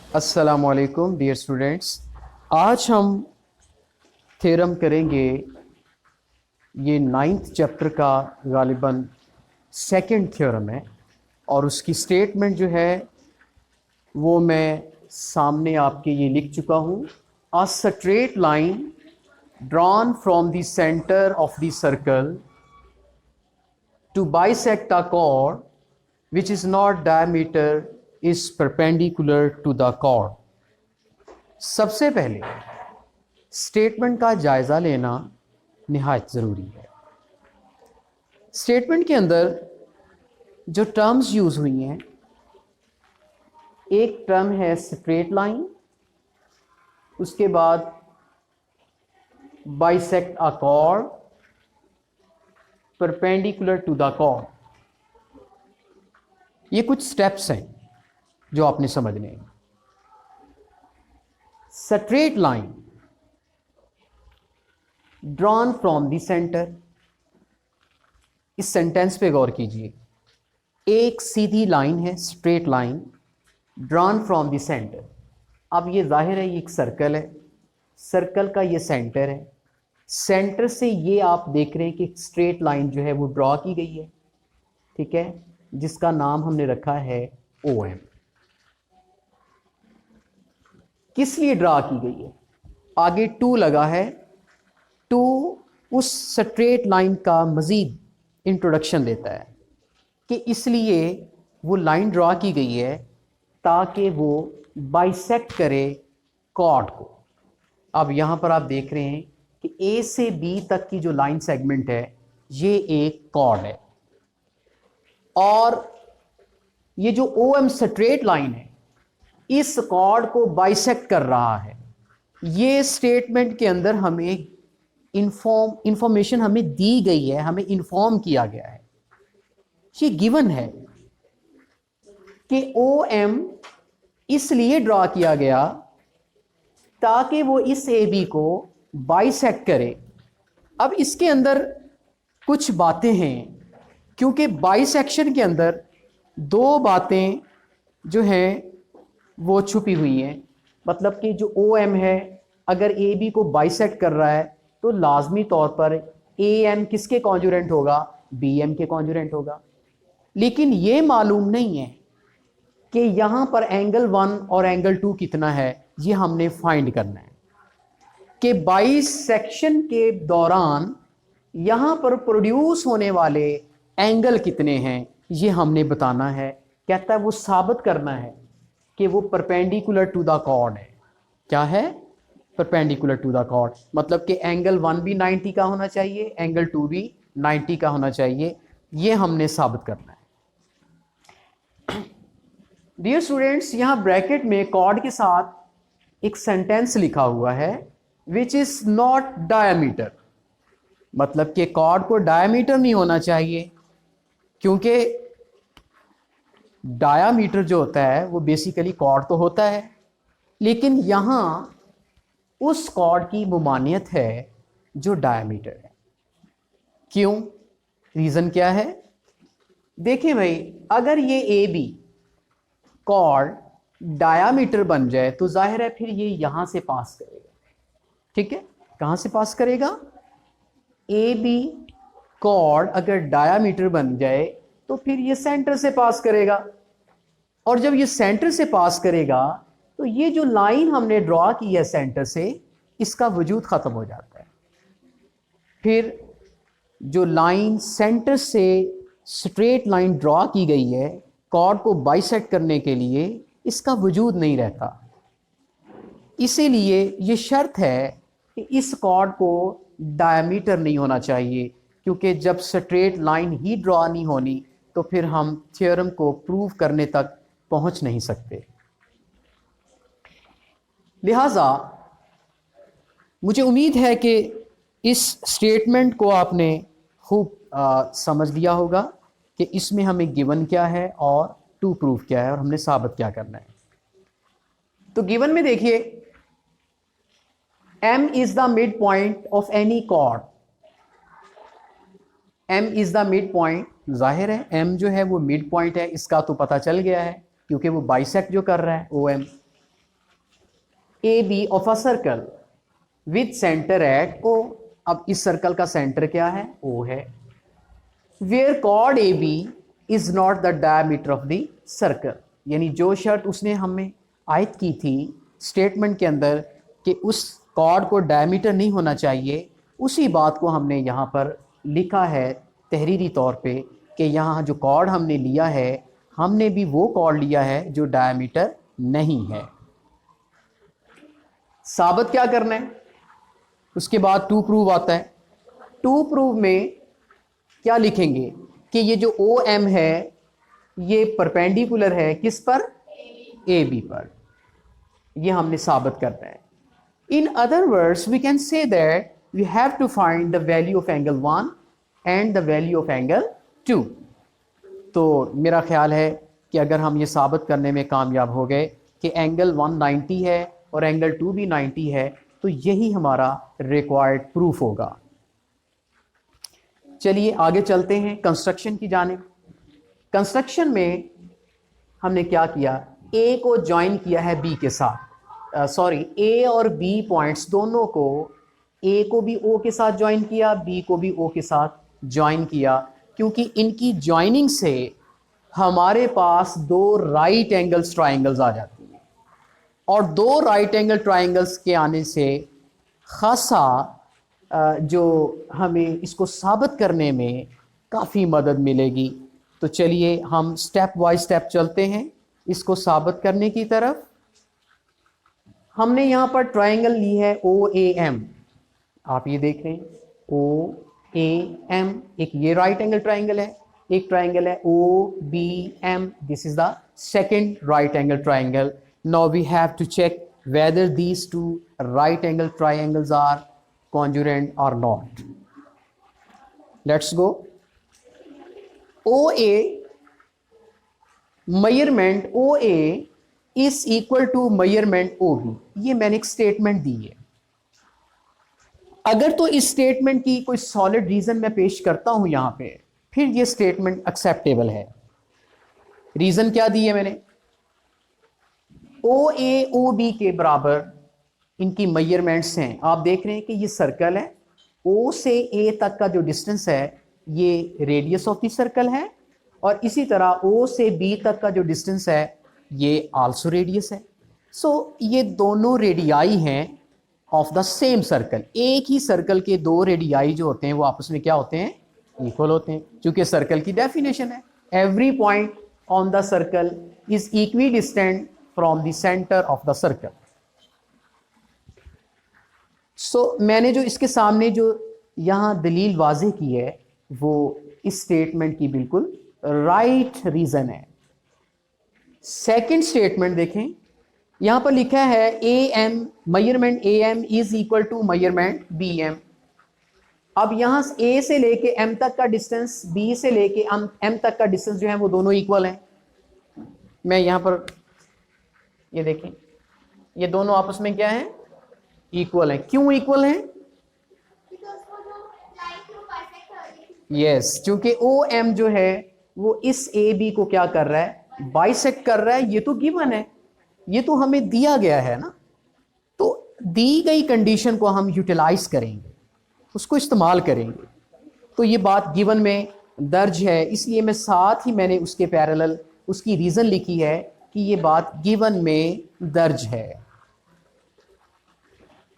अस्सलामुअलैकुम dear students. आज हम थ्योरम करेंगे। ये 9th चैप्टर का गालिबन सेकंड थ्योरम है और उसकी स्टेटमेंट जो है वो मैं सामने आपके ये लिख चुका हूँ। A straight line drawn from the centre of the circle to bisect a chord which is not diameter is perpendicular to the chord। सबसे पहले स्टेटमेंट का जायज़ा लेना निहायत ज़रूरी है। स्टेटमेंट के अंदर जो टर्म्स यूज़ हुई हैं, एक टर्म है स्ट्रेट लाइन, उसके बाद bisect a chord, perpendicular to the chord. ये कुछ स्टेप्स हैं जो आपने समझने हैं। Straight line drawn from the centre, इस सेंटेंस पे गौर कीजिए। एक सीधी लाइन है, straight line, drawn from the centre. अब ये जाहिर है ये एक सर्कल है, सर्कल का ये सेंटर है, सेंटर से ये आप देख रहे हैं कि स्ट्रेट लाइन जो है वो ड्रॉ की गई है, ठीक है, जिसका नाम हमने रखा है OM। किस लिए ड्रॉ की गई है? आगे 2 लगा है, 2 उस स्ट्रेट लाइन का मज़ीद इंट्रोडक्शन देता है कि इसलिए वो लाइन ड्रॉ की गई है ताकि वो बाइसेक्ट करे कॉर्ड को। अब यहाँ पर आप देख रहे हैं कि A से B तक की जो लाइन सेगमेंट है ये एक कॉर्ड है और ये जो OM स्ट्रेट लाइन है इस कॉर्ड को बाइसेक्ट कर रहा है। ये स्टेटमेंट के अंदर हमें इंफॉर्मेशन हमें दी गई है, हमें इन्फॉर्म किया गया है, ये गिवन है कि OM इसलिए ड्रॉ किया गया ताकि वो इस AB को बाइसेक्ट करे। अब इसके अंदर कुछ बातें हैं, क्योंकि बाइसेक्शन के अंदर 2 बातें जो हैं वो छुपी हुई हैं। मतलब कि जो OM है अगर AB को बाइसेक्ट कर रहा है तो लाजमी तौर पर AM किसके कॉन्जुरेंट होगा? BM के कॉन्जुरेंट होगा। लेकिन ये मालूम नहीं है कि यहाँ पर एंगल 1 और एंगल 2 कितना है, ये हमने फाइंड करना है कि बाइसेक्शन के दौरान यहाँ पर प्रोड्यूस होने वाले एंगल कितने हैं, ये हमने बताना है। कहता है वो साबित करना है कि वो परपेंडिकुलर टू द कॉर्ड है। क्या है? Perpendicular to the chord. मतलब कि एंगल 1 भी 90 का होना चाहिए, एंगल 2 भी 90 का होना चाहिए, ये हमने साबित करना है। डियर स्टूडेंट्स, यहाँ ब्रैकेट में कॉर्ड के साथ एक सेंटेंस लिखा हुआ है विच इज नॉट डायमीटर। मतलब कि कॉर्ड को डायमीटर नहीं होना चाहिए, क्योंकि डायामीटर जो होता है वो बेसिकली कॉर्ड तो होता है, लेकिन यहाँ उस कॉर्ड की मुमानियत है जो डायामीटर है। क्यों? रीज़न क्या है? देखिए भाई, अगर ये AB कॉर्ड डायामीटर बन जाए तो जाहिर है फिर ये यहां से पास करेगा, ठीक है। कहां से पास करेगा? AB कॉर्ड अगर डायामीटर बन जाए तो फिर ये सेंटर से पास करेगा, और जब ये सेंटर से पास करेगा तो ये जो लाइन हमने ड्रॉ की है सेंटर से, इसका वजूद ख़त्म हो जाता है। फिर जो लाइन सेंटर से स्ट्रेट लाइन ड्रॉ की गई है कॉर्ड को बाइसेक्ट करने के लिए, इसका वजूद नहीं रहता। इसीलिए ये शर्त है कि इस कॉर्ड को डायमीटर नहीं होना चाहिए, क्योंकि जब स्ट्रेट लाइन ही ड्रॉ नहीं होनी तो फिर हम थ्योरम को प्रूव करने तक पहुंच नहीं सकते। लिहाजा मुझे उम्मीद है कि इस स्टेटमेंट को आपने खूब समझ लिया होगा कि इसमें हमें गिवन क्या है और टू प्रूफ क्या है और हमने साबित क्या करना है। तो गिवन में देखिए, M is the midpoint of any chord. M is the midpoint, जाहिर है M जो है वो मिड पॉइंट है, इसका तो पता चल गया है क्योंकि वो बाइसेक्ट जो कर रहा है OM। A B of a circle with centre at O. अब इस सर्कल का सेंटर क्या है? ओ है। Where chord A B is not the diameter of the circle, यानी जो शर्त उसने हमें आयत की थी स्टेटमेंट के अंदर कि उस कॉर्ड को डायमीटर नहीं होना चाहिए, उसी बात को हमने यहाँ पर लिखा है तहरीरी तौर पे कि यहाँ जो कॉर्ड हमने लिया है, हमने भी वो कॉर्ड लिया है जो डायमीटर नहीं है। साबित क्या करना है? उसके बाद टू प्रूव आता है। टू प्रूव में क्या लिखेंगे कि ये जो ओ एम है ये परपेंडिकुलर है किस पर? ए बी पर। ये हमने साबित करना है। In other words we can say that we have to find the value of angle 1 and the value of angle 2। तो मेरा ख्याल है कि अगर हम ये साबित करने में कामयाब हो गए कि एंगल 190 है और एंगल 2 भी 90 है, तो यही हमारा रिक्वायर्ड प्रूफ होगा। चलिए आगे चलते हैं कंस्ट्रक्शन की जानिब। कंस्ट्रक्शन में हमने क्या किया? ए को ज्वाइन किया है बी के साथ, ए और बी पॉइंट्स दोनों को, ए को भी ओ के साथ ज्वाइन किया, बी को भी ओ के साथ ज्वाइन किया, क्योंकि इनकी ज्वाइनिंग से हमारे पास दो राइट एंगल्स ट्राइंगल्स आ जाती हैं, और दो राइट एंगल ट्राइंगल्स के आने से खासा जो हमें इसको साबित करने में काफ़ी मदद मिलेगी। तो चलिए हम स्टेप बाय स्टेप चलते हैं इसको साबित करने की तरफ। हमने यहाँ पर ट्राइंगल ली है ओ ए एम, आप ये देख रहे हैं ओ ए एम, एक ये राइट एंगल ट्राइंगल है, एक ट्राइंगल है O B M, this is the second right angle triangle. Now we have to check whether these two right angle triangles are congruent or not. Let's go. OA measurement OA is equal to measurement OB, ये मैंने एक statement दी है। अगर तो इस statement की कोई solid reason मैं पेश करता हूं यहां पे, फिर ये स्टेटमेंट एक्सेप्टेबल है। रीजन क्या दी है मैंने? ओ ए ओ बी के बराबर इनकी मेजरमेंट्स हैं। आप देख रहे हैं कि ये सर्कल है, ओ से ए तक का जो डिस्टेंस है ये रेडियस ऑफ द सर्कल है, और इसी तरह ओ से बी तक का जो डिस्टेंस है ये आल्सो रेडियस है। सो ये दोनों रेडियाई हैं ऑफ द सेम सर्कल। एक ही सर्कल के दो रेडियाई जो होते हैं वो आपस में क्या होते हैं? इक्वल होते हैं, क्योंकि सर्कल की डेफिनेशन है every point on the circle is equidistant from the centre of the circle. So मैंने जो इसके सामने जो यहाँ दलील वाज़ेह की है वो इस स्टेटमेंट की बिल्कुल राइट रीज़न है। सेकंड स्टेटमेंट देखें, यहाँ पर लिखा है A M measurement A M is equal to measurement B M. अब यहाँ ए से लेके एम तक का डिस्टेंस, बी से लेके एम तक का डिस्टेंस जो है वो दोनों इक्वल हैं। मैं यहाँ पर ये देखें, ये दोनों आपस में क्या है? इक्वल है। क्यों इक्वल है? यस, क्योंकि ओ एम जो है वो इस ए बी को क्या कर रहा है? बाइसेक्ट कर रहा है। ये तो गिवन है, ये तो हमें दिया गया है ना, तो दी गई कंडीशन को हम यूटिलाइज करेंगे, उसको इस्तेमाल करेंगे। तो ये बात गिवन में दर्ज है, इसलिए मैं साथ ही मैंने उसके पैरेलल उसकी रीज़न लिखी है कि ये बात गिवन में दर्ज है।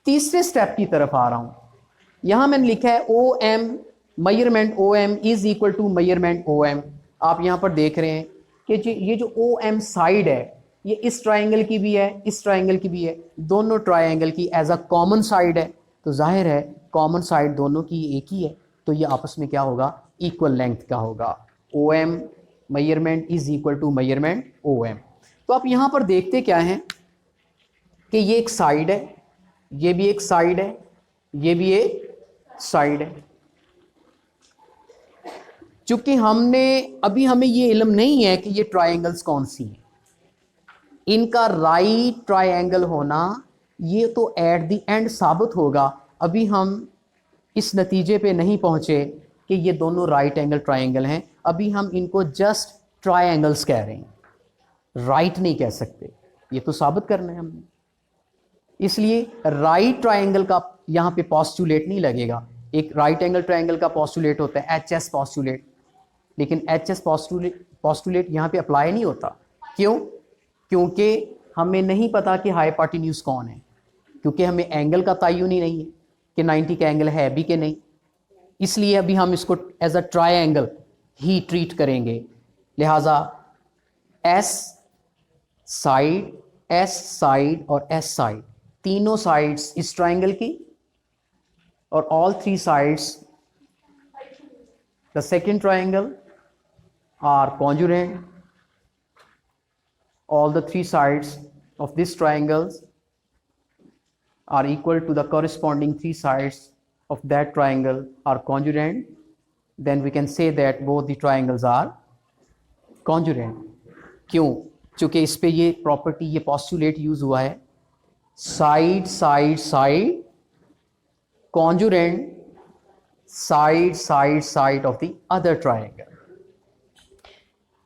तीसरे स्टेप की तरफ आ रहा हूं। यहां मैंने लिखा है O M measurement O M is equal to measurement O M. आप यहां पर देख रहे हैं कि ये जो ओ एम साइड है ये इस ट्राइंगल की भी है, इस ट्राइंगल की भी है, दोनों ट्राइंगल की एज अ कॉमन साइड है। तो जाहिर है कॉमन साइड दोनों की एक ही है, तो ये आपस में क्या होगा? इक्वल लेंथ का होगा। O M measurement is equal to measurement O M. तो आप यहाँ पर देखते क्या हैं कि ये एक साइड है, ये भी एक साइड है, ये भी एक साइड है। चूंकि अभी हमें ये इल्म नहीं है कि ये ट्राइंगल्स कौन सी हैं, इनका राइट ट्राइंगल होना ये तो एट द एंड साबित होगा। अभी हम इस नतीजे पे नहीं पहुंचे कि ये दोनों राइट एंगल ट्राइंगल हैं, अभी हम इनको जस्ट ट्राइंगल्स कह रहे हैं, राइट नहीं कह सकते। ये तो साबित करना है हमने। इसलिए राइट ट्राइंगल का यहाँ पे पॉस्टुलेट नहीं लगेगा। एक राइट एंगल ट्राइंगल का पॉस्टुलेट होता है एच एस पॉस्टुलेट, लेकिन एच एस पॉस्टुलेट यहाँ पे अप्लाई नहीं होता। क्यों? क्योंकि हमें नहीं पता कि हाइपोटेन्यूज कौन है, क्योंकि हमें एंगल का तयन ही नहीं है कि 90 का एंगल है भी कि नहीं। इसलिए अभी हम इसको एज अ ट्रायंगल ही ट्रीट करेंगे। लिहाजा एस साइड और एस साइड, तीनों साइड्स इस ट्रायंगल की, और all three sides the second triangle are congruent. All the three sides of this triangles are equal to the corresponding three sides of that triangle are congruent. Then we can say that both the triangles are congruent. क्यों? चूंकि इस पे ये property, ये postulate use हुआ है, side side side congruent side of the other triangle.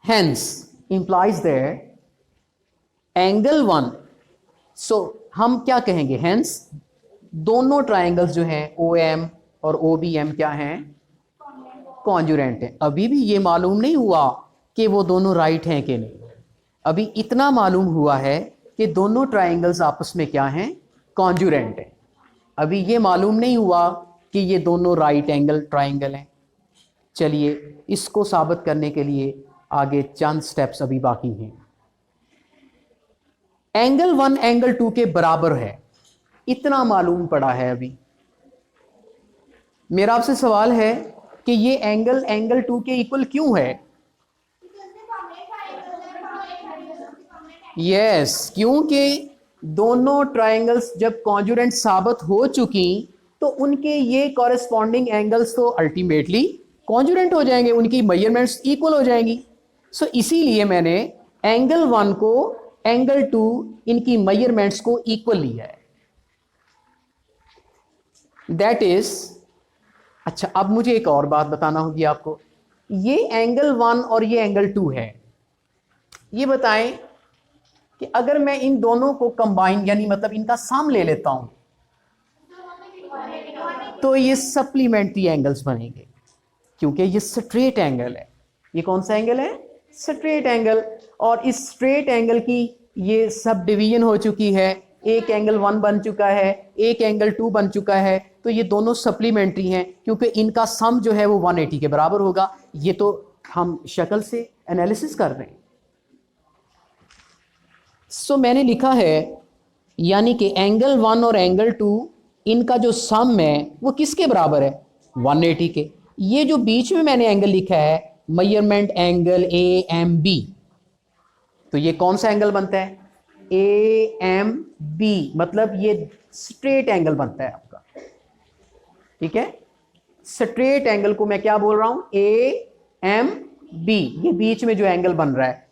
Hence implies that angle one, so हम क्या कहेंगे, हेंस दोनों ट्राइंगल्स जो हैं ओ एम और ओ बी एम क्या हैं, कॉन्जुरेंट हैं। अभी भी ये मालूम नहीं हुआ कि वो दोनों राइट हैं कि नहीं, अभी इतना मालूम हुआ है कि दोनों ट्राइंगल्स आपस में क्या हैं, कॉन्जुरेंट हैं। अभी ये मालूम नहीं हुआ कि ये दोनों राइट एंगल ट्राइंगल हैं। चलिए इसको साबित करने के लिए आगे चंद स्टेप्स अभी बाकी हैं। एंगल वन एंगल टू के बराबर है, इतना मालूम पड़ा है। अभी मेरा आपसे सवाल है कि ये एंगल टू के इक्वल क्यों है? यस, क्योंकि दोनों ट्राइंगल्स जब कॉन्जुरेंट साबित हो चुकी तो उनके ये कॉरेस्पॉन्डिंग एंगल्स तो अल्टीमेटली कॉन्जुरेंट हो जाएंगे, उनकी मेजरमेंट्स इक्वल हो जाएंगी। सो इसीलिए मैंने एंगल वन को एंगल टू इनकी मेजरमेंट्स को इक्वल लिया है। दैट इज, अच्छा अब मुझे एक और बात बताना होगी आपको। ये एंगल वन और ये एंगल टू है, ये बताएं कि अगर मैं इन दोनों को कंबाइन यानी मतलब इनका सम ले लेता हूं तो ये सप्लीमेंट्री एंगल्स बनेंगे, क्योंकि ये स्ट्रेट एंगल है। ये कौन सा एंगल है? Straight angle. और इस स्ट्रेट एंगल की ये सब डिवीजन हो चुकी है, एक एंगल वन बन चुका है, एक एंगल टू बन चुका है, तो ये दोनों सप्लीमेंट्री हैं क्योंकि इनका सम जो है वो 180 के बराबर होगा। ये तो हम शक्ल से एनालिसिस कर रहे हैं। सो मैंने लिखा है यानी कि एंगल वन और एंगल टू इनका जो सम है वो किसके बराबर है? 180 के। ये जो बीच में मैंने एंगल लिखा है measurement angle A M B, तो ये कौन सा एंगल बनता है? ए एम बी, मतलब ये स्ट्रेट एंगल बनता है आपका। ठीक है, स्ट्रेट एंगल को मैं क्या बोल रहा हूं? A M B. ये बीच में जो एंगल बन रहा है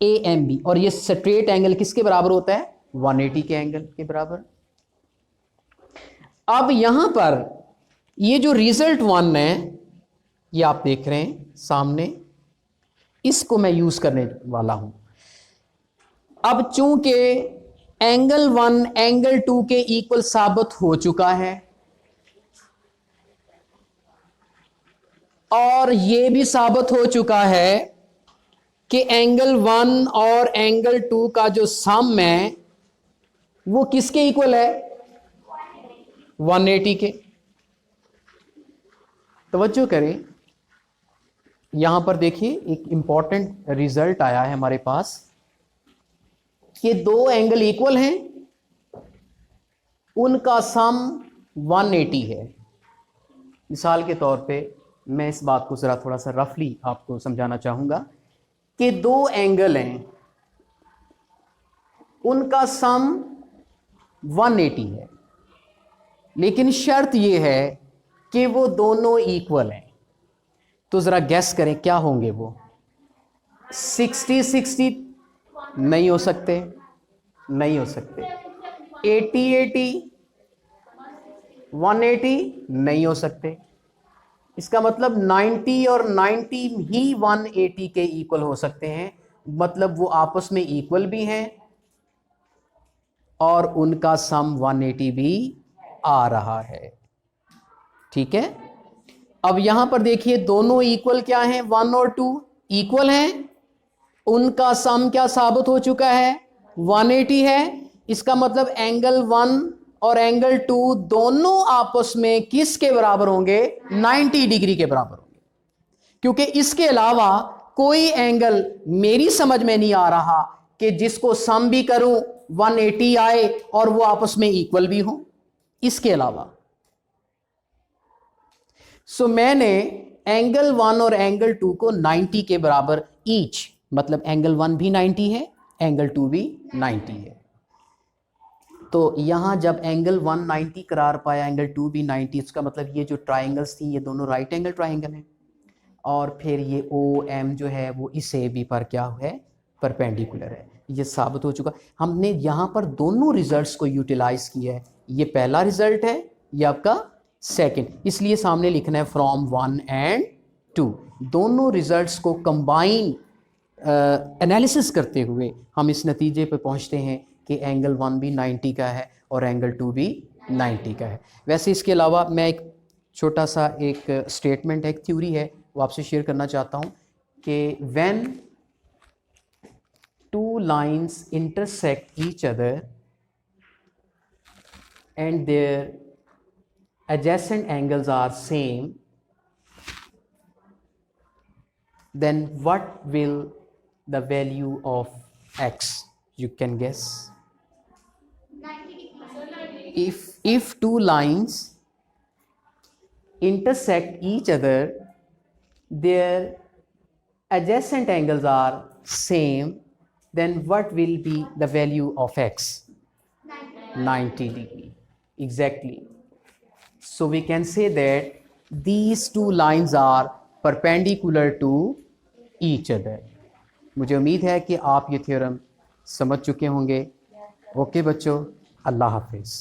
ए एम बी, और ये स्ट्रेट एंगल किसके बराबर होता है? 180 के एंगल के बराबर। अब यहां पर ये जो रिजल्ट वन है ये आप देख रहे हैं सामने, इसको मैं यूज करने वाला हूं। अब चूंकि एंगल वन एंगल टू के इक्वल साबित हो चुका है और यह भी साबित हो चुका है कि एंगल वन और एंगल टू का जो सम है वो किसके इक्वल है? 180 के। तवज्जो करें, यहां पर देखिए एक इंपॉर्टेंट रिजल्ट आया है हमारे पास कि दो एंगल इक्वल हैं, उनका सम 180 है। मिसाल के तौर पे मैं इस बात को जरा थोड़ा सा रफली आपको समझाना चाहूंगा कि दो एंगल हैं, उनका सम 180 है, लेकिन शर्त यह है कि वो दोनों इक्वल हैं। तो जरा गैस करें क्या होंगे वो? 60-60 नहीं हो सकते, नहीं हो सकते। 80-80, 180 नहीं हो सकते। इसका मतलब 90 और 90 ही 180 के इक्वल हो सकते हैं, मतलब वो आपस में इक्वल भी हैं और उनका सम 180 भी आ रहा है। ठीक है, अब यहां पर देखिए दोनों इक्वल क्या हैं, 1 और 2 इक्वल हैं, उनका सम क्या साबित हो चुका है, 180 है। इसका मतलब एंगल 1 और एंगल 2 दोनों आपस में किसके बराबर होंगे, 90 डिग्री के बराबर होंगे, क्योंकि इसके अलावा कोई एंगल मेरी समझ में नहीं आ रहा कि जिसको सम भी करूं 180 आए और वो आपस में इक्वल भी हो इसके अलावा। सो मैंने एंगल 1 और एंगल 2 को 90 के बराबर ईच, मतलब एंगल 1 भी 90 है, एंगल 2 भी 90 है। तो यहां जब एंगल 1 90 करार पाया, एंगल 2 भी 90, इसका मतलब ये जो ट्राइंगल्स थी ये दोनों राइट एंगल ट्राइंगल हैं। और फिर ये ओ एम जो है वो इस ए बी पर क्या है, परपेंडिकुलर है। ये साबित हो चुका। हमने यहाँ पर दोनों रिजल्ट्स को यूटिलाइज किया है। ये पहला रिजल्ट है, ये आपका सेकंड, इसलिए सामने लिखना है फ्रॉम 1 एंड 2। दोनों रिजल्ट्स को कंबाइन एनालिसिस करते हुए हम इस नतीजे पे पहुँचते हैं कि एंगल 1 भी 90 का है और एंगल 2 भी 90 का है। वैसे इसके अलावा मैं एक छोटा सा एक स्टेटमेंट है, एक थ्योरी है, वो आपसे शेयर करना चाहता हूँ कि when two lines intersect each other and their adjacent angles are same, then what will the value of x? You can guess. 90 degrees. If two lines intersect each other, their adjacent angles are same, then what will be the value of x? 90 degree. Exactly. So we can say that these two lines are perpendicular to each other. मुझे उम्मीद है कि आप ये theorem समझ चुके होंगे। Okay बच्चों, अल्लाह हाफिज़।